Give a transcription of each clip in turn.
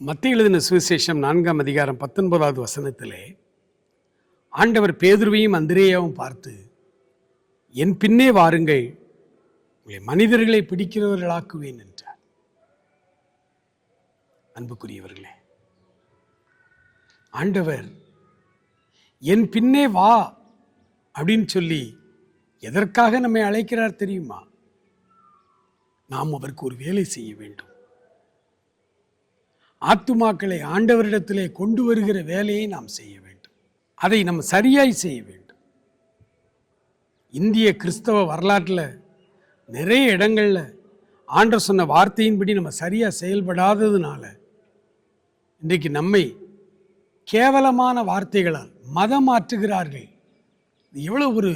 மத்தேயு எழுதின சுவிசேஷம் 4ஆம் அதிகாரம் 19வது வசனத்திலே ஆண்டவர் பேதுருவையும் அந்திரேயாவும் பார்த்து, என் பின்னே வாருங்கள், உங்களை மனிதர்களை பிடிக்கிறவர்களாக்குவேன் என்றார். அன்புக்குரியவர்களே, ஆண்டவர் என் பின்னே வா அப்படின்னு சொல்லி எதற்காக நம்மை அழைக்கிறார் தெரியுமா? நாம் அவருக்கு ஒரு வேலை செய்ய வேண்டும். ஆத்துமாக்களை ஆண்டவரிடத்திலே கொண்டு வருகிற வேலையை நாம் செய்ய வேண்டும். அதை நம்ம சரியாய் செய்ய வேண்டும். இந்திய கிறிஸ்தவ வரலாற்றில் நிறைய இடங்கள்ல ஆண்டவர் சொன்ன வார்த்தையின்படி நம்ம சரியா செயல்படாததுனால இன்றைக்கு நம்மை கேவலமான வார்த்தைகளால் மதம் மாற்றுகிறார்கள். எவ்வளவு ஒரு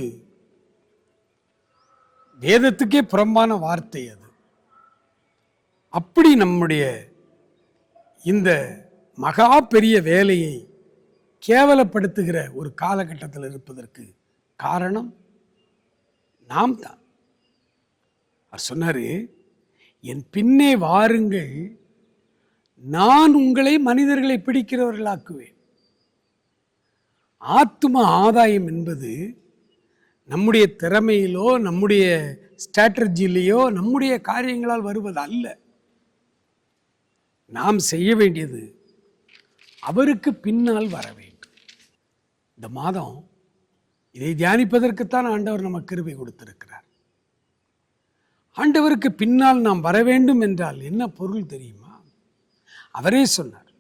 வேதத்துக்கே புறம்பான வார்த்தை அது. அப்படி நம்முடைய இந்த மகா பெரிய வேலையை கேவலப்படுத்துகிற ஒரு காலகட்டத்தில் இருப்பதற்கு காரணம் நாம் தான். அவர் சொன்னாரு, என் பின்னே வாருங்கள், நான் உங்களை மனிதர்களை பிடிக்கிறவர்களாக்குவேன். ஆத்தும ஆதாயம் என்பது நம்முடைய திறமையிலோ நம்முடைய ஸ்ட்ராட்டஜிலேயோ நம்முடைய காரியங்களால் வருவது அல்ல. நாம் செய்ய வேண்டியது அவருக்கு பின்னால் வர வேண்டும். இந்த மாதம் இதை தியானிப்பதற்குத்தான் ஆண்டவர் நமக்கு கிருபை கொடுத்திருக்கிறார். ஆண்டவருக்கு பின்னால் நாம் வர வேண்டும் என்றால் என்ன பொருள் தெரியுமா? அவரே சொன்னார்,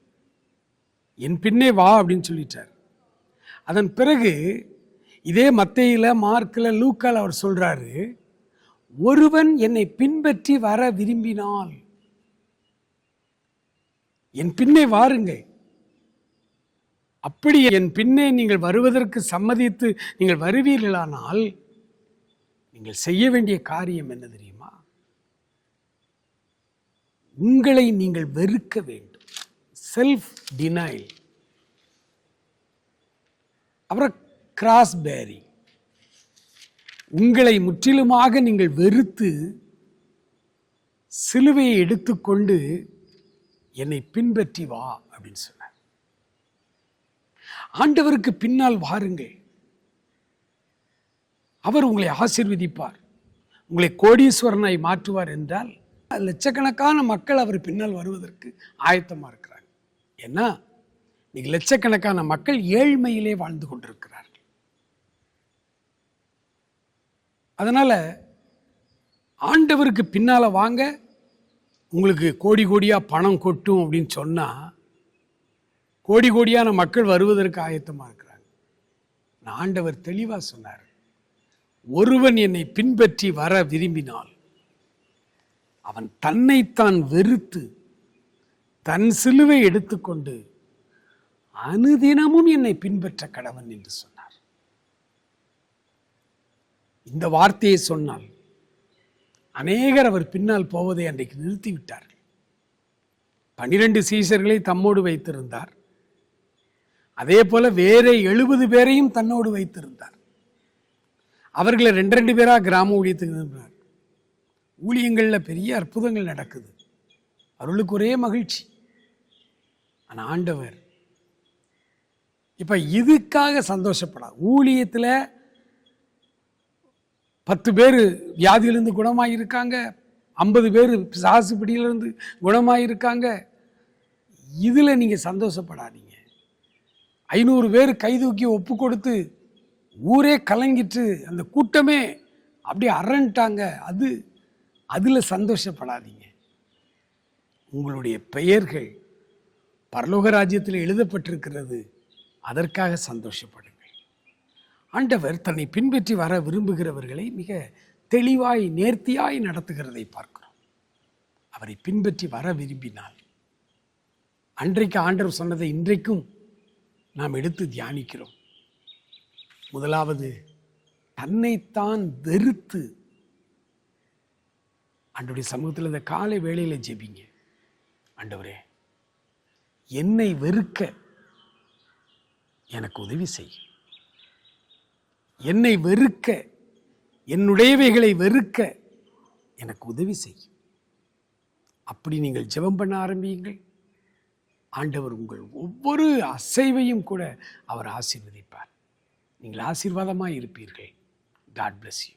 என் பின்னே வா அப்படின்னு சொல்லிட்டார். அதன் பிறகு இதே மத்தேயுல, மார்க்ல, லூக்கால அவர் சொல்றாரு, ஒருவன் என்னை பின்பற்றி வர விரும்பினால் என் பின்னே வாருங்கள். அப்படி என் பின்னே நீங்கள் வருவதற்கு சம்மதித்து நீங்கள் வருவீர்களானால் நீங்கள் செய்ய வேண்டிய காரியம் என்ன தெரியுமா? உங்களை நீங்கள் வெறுக்க வேண்டும். Self denial. அப்புறம் கிராஸ் பேரிங். உங்களை முற்றிலுமாக நீங்கள் வெறுத்து சிலுவையை எடுத்துக்கொண்டு என்னை பின்பற்றி வா அப்படின்னு சொன்னார். ஆண்டவருக்கு பின்னால் வாருங்கள். அவர் உங்களை ஆசீர்வதிப்பார், உங்களை கோடீஸ்வரனாய் மாற்றுவார் என்றால் லட்சக்கணக்கான மக்கள் அவர் பின்னால் வருவதற்கு ஆயத்தமாக இருக்கிறாங்க. ஏன்னா இன்னைக்கு லட்சக்கணக்கான மக்கள் ஏழ்மையிலே வாழ்ந்து கொண்டிருக்கிறார்கள். அதனால ஆண்டவருக்கு பின்னால வாங்க, உங்களுக்கு கோடி கோடியாக பணம் கொட்டும் அப்படின்னு சொன்னால் கோடி கோடியான மக்கள் வருவதற்கு ஆயத்தமாக இருக்கிறாங்க. ஆண்டவர் தெளிவாக சொன்னார், ஒருவன் என்னை பின்பற்றி வர விரும்பினால் அவன் தன்னைத்தான் வெறுத்து தன் சிலுவை எடுத்துக்கொண்டு அனுதினமும் என்னை பின்பற்ற கடவன் என்று சொன்னார். இந்த வார்த்தையை சொன்னால் அநேகர் அவர் பின்னால் போவதை அன்றைக்கு நிறுத்திவிட்டார்கள். 12 சீஷர்களை தம்மோடு வைத்திருந்தார். அதே போல வேற 70 பேரையும் தன்னோடு வைத்திருந்தார். அவர்களை 2 பேராக கிராம ஊழியத்துக்கு அனுப்பினார். ஊழியங்களில் பெரிய அற்புதங்கள் நடக்குது, அவர்களுக்கு ஒரே மகிழ்ச்சி. ஆனால் ஆண்டவர் இப்ப இதுக்காக சந்தோஷப்படாது. ஊழியத்தில் 10 பேர் வியாதியிலிருந்து குணமாயிருக்காங்க, 50 பேர் பிசாசு பிடியிலிருந்து குணமாயிருக்காங்க. இதில் நீங்கள் சந்தோஷப்படாதீங்க. 500 பேர் கைதூக்கி ஒப்பு கொடுத்து ஊரே கலங்கிட்டு அந்த கூட்டமே அப்படியே அரண்டாங்க. அதில் சந்தோஷப்படாதீங்க. உங்களுடைய பெயர்கள் பரலோக ராஜ்யத்தில் எழுதப்பட்டிருக்கிறது, அதற்காக சந்தோஷப்படுங்கள். ஆண்டவர் தன்னை பின்பற்றி வர விரும்புகிறவர்களை மிக தெளிவாய் நேர்த்தியாய் நடத்துகிறதை பார்க்கிறோம். அவரை பின்பற்றி வர விரும்பினால் அன்றைக்கு ஆண்டவர் சொன்னதை இன்றைக்கும் நாம் எடுத்து தியானிக்கிறோம். முதலாவது, தன்னைத்தான் வெறுத்து ஆண்டவருடைய சமூகத்தில் இந்த காலை வேளையில் ஜெபிங்க. ஆண்டவரே, என்னை வெறுக்க எனக்கு உதவி செய். என்னை வெறுக்க, என்னுடையவைகளை வெறுக்க எனக்கு உதவி செய். அப்படி நீங்கள் ஜெபம் பண்ண ஆரம்பியுங்கள். ஆண்டவர் உங்கள் ஒவ்வொரு அசைவையும் கூட அவர் ஆசீர்வதிப்பார். நீங்கள் ஆசீர்வாதமாக இருப்பீர்கள். God bless you.